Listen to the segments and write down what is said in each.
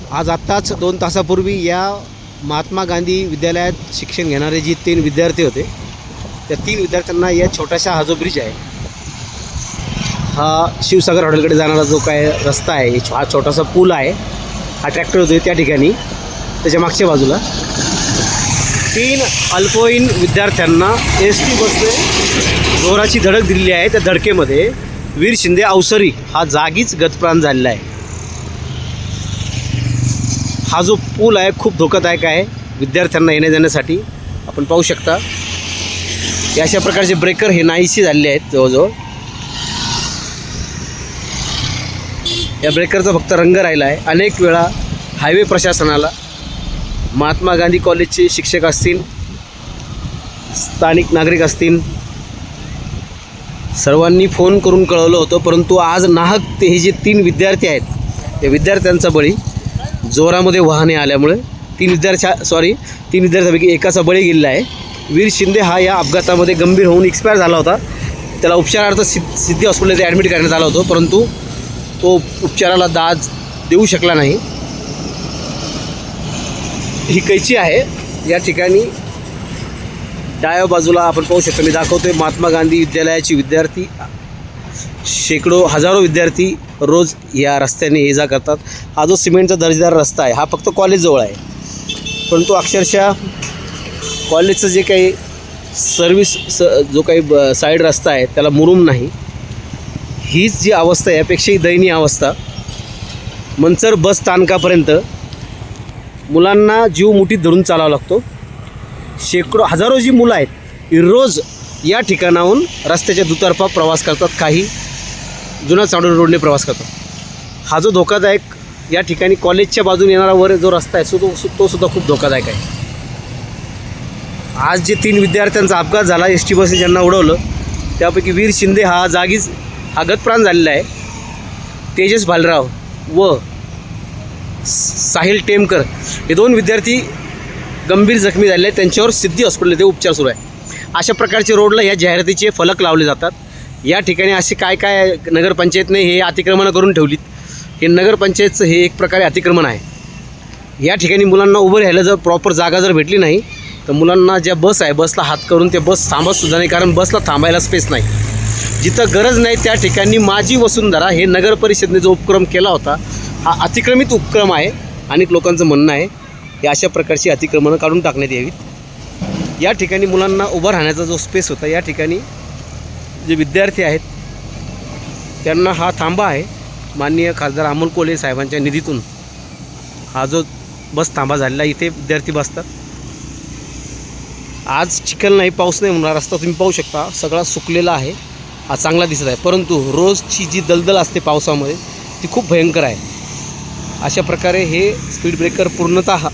आज आत्ताच 2 तासापूर्वी या महात्मा गांधी विद्यालयात शिक्षण घेणारे जे 3 विद्यार्थी होते, त्या 3 विद्यार्थ्यांना या छोटासा हा जो ब्रिज आहे, हा शिवसागर हॉटेलकडे जाणारा जो काय रस्ता आहे, हा छोटासा पूल आहे, हा ट्रॅक्टर होते त्या ठिकाणी त्याच्या मागच्या बाजूला 3 अल्पवयीन विद्यार्थ्यांना ST बसने जोराची धडक दिलेली आहे. त्या धडकेमध्ये वीर शिंदे अवसरी हा जागीच गतप्राण झालेला आहे. हा जो पूल आहे खूप धोकादायक आहे विद्यार्थ्यांना येण्या जाण्यासाठी. आपण पाहू शकता की अशा प्रकारचे ब्रेकर हे नाहीसे झालेले आहेत. जवळजवळ या ब्रेकरचा फक्त रंग राहिला आहे. अनेक वेळा हायवे प्रशासनाला, महात्मा गांधी कॉलेजचे शिक्षक असतील, स्थानिक नागरिक असतील, सर्वांनी फोन करून कळवलं होतं, परंतु आज नाहक ते हे जे 3 विद्यार्थी आहेत, त्या विद्यार्थ्यांचा बळी जोरामध्ये वाहने आल्यामुळे 3 विद्यार्थ्यांपैकी एकाचा बळी गेलेला आहे. वीर शिंदे हा या अपघातामध्ये गंभीर होऊन एक्सपायर झाला होता. त्याला उपचारार्थ सिद्धी हॉस्पिटलमध्ये ॲडमिट करण्यात आला होता, परंतु तो उपचाराला दाद देऊ शकला नाही. ही कैची आहे. या ठिकाणी डाव्या बाजूला आपण पाहू शकतो, मी दाखवतोय महात्मा गांधी विद्यालयाची विद्यार्थी, शेकडो हजारो विद्यार्थी रोज या रस्त्याने ये जा करतात. हा जो सिमेंटचा दर्जेदार रस्ता आहे, हा फक्त कॉलेजजवळ आहे, परंतु अक्षरशः कॉलेजचं जे काही जो काही साईड रस्ता आहे त्याला मुरूम नाही. हीच जी अवस्था आहे, यापेक्षाही दयनीय अवस्था. मंचर बस स्थानकापर्यंत मुलांना जीव मुठीत धरून चालावा लागतो. हजारो जी मुलं आहेत, रोज या ठिकाणाहून रस्त्याच्या दुतर्फा प्रवास करतात, काही जुना चांडोली रोडने प्रवास करतात. हा जो धोकादायक या ठिकाणी कॉलेजच्या बाजूने येणारा वर जो रस्ता आहे तो सुद्धा खूप धोकादायक आहे. आज जे 3 विद्यार्थ्यांचा अपघात झाला, ST बसने ज्यांना उडवलं, त्यापैकी वीर शिंदे हा जागीच गतप्राण झालेला आहे. तेजस भालराव व साहिल टेमकर हे 2 विद्यार्थी गंभीर जखमी झाले आहेत. त्यांच्यावर सिद्धी हॉस्पिटलमध्ये उपचार सुरू आहे. अशा प्रकारचे रोडला या जाहिरातीचे फलक लावले जातात. या ठिकाणी असे काय नगरपंचायतने हे अतिक्रमणं करून ठेवलीत. हे नगरपंचायतचं हे एक प्रकारे अतिक्रमण आहे. या ठिकाणी मुलांना उभं राहायला जर प्रॉपर जागा जर भेटली नाही, तर मुलांना ज्या बस आहे, बसला हात करून ते बस थांबतसुद्धा नाही, कारण बसला थांबायला स्पेस नाही. जिथं गरज नाही त्या ठिकाणी माझी वसुंधरा हे नगर परिषदेने जो उपक्रम केला होता, हा अतिक्रमित उपक्रम आहे. अनेक लोकांचं म्हणणं आहे की अशा प्रकारची अतिक्रमणं काढून टाकण्यात यावीत. या ठिकाणी मुलांना उभं राहण्याचा जो स्पेस होता, या ठिकाणी जे विद्यार्थी आहेत त्यांना हा थांबा आहे. माननीय खासदार अमोल कोल्हे साहेबांच्या निधीतून हा जो बस थांबा झालेला, इथे विद्यार्थी बसतात. आज चिखल नाही, पाऊस नाही म्हणून रस्ता तुम्ही पाहू शकता सगळा सुकलेला आहे, हा चांगला दिसत आहे, परंतु रोजची जी दलदल असते पावसामध्ये ती खूप भयंकर आहे. अशा प्रकारे हे स्पीड ब्रेकर पूर्णतः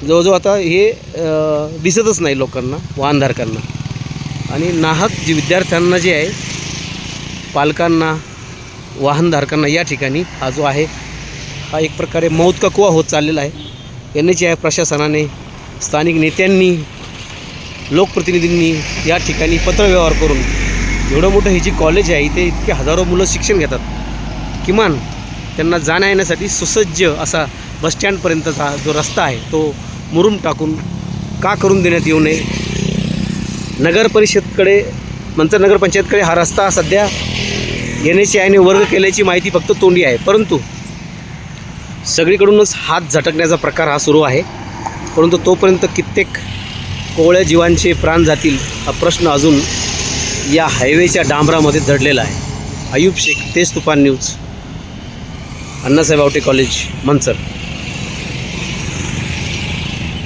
जवळजवळ आता हे दिसतच नाही लोकांना, वाहनधारकांना. आणि नाहक जे विद्यार्थ्यांना जे आहे, पालकांना, वाहनधारकांना या ठिकाणी हा जो आहे हा एक प्रकारे मौत का कुआ होत चाललेला आहे. NHAI प्रशासनाने, स्थानिक नेत्यांनी, लोकप्रतिनिधींनी या ठिकाणी पत्रव्यवहार करून एवढं मोठं हे जी कॉलेज आहे, इथे इतके हजारो मुलं शिक्षण घेतात, किमान त्यांना जाण्या येण्यासाठी सुसज्ज असा बसस्टँडपर्यंतचा जो रस्ता आहे तो मुरूम टाकून का करून देण्यात येऊ नये. मंचर नगरपंचायतकडे हा रस्ता सध्या NHAIने वर्ग केल्याची माहिती फक्त तोंडी आहे, परंतु सगळीकडूनच हात झटकण्याचा प्रकार हा सुरू आहे. परंतु तोपर्यंत कित्येक कोवळ्या जीवांचे प्राण जातील हा प्रश्न अजून या हायवेच्या डांबरामध्ये दडलेला आहे. अयूब शेख, तेज तुफान न्यूज, अण्णासाहेब आवटे कॉलेज, मंचर.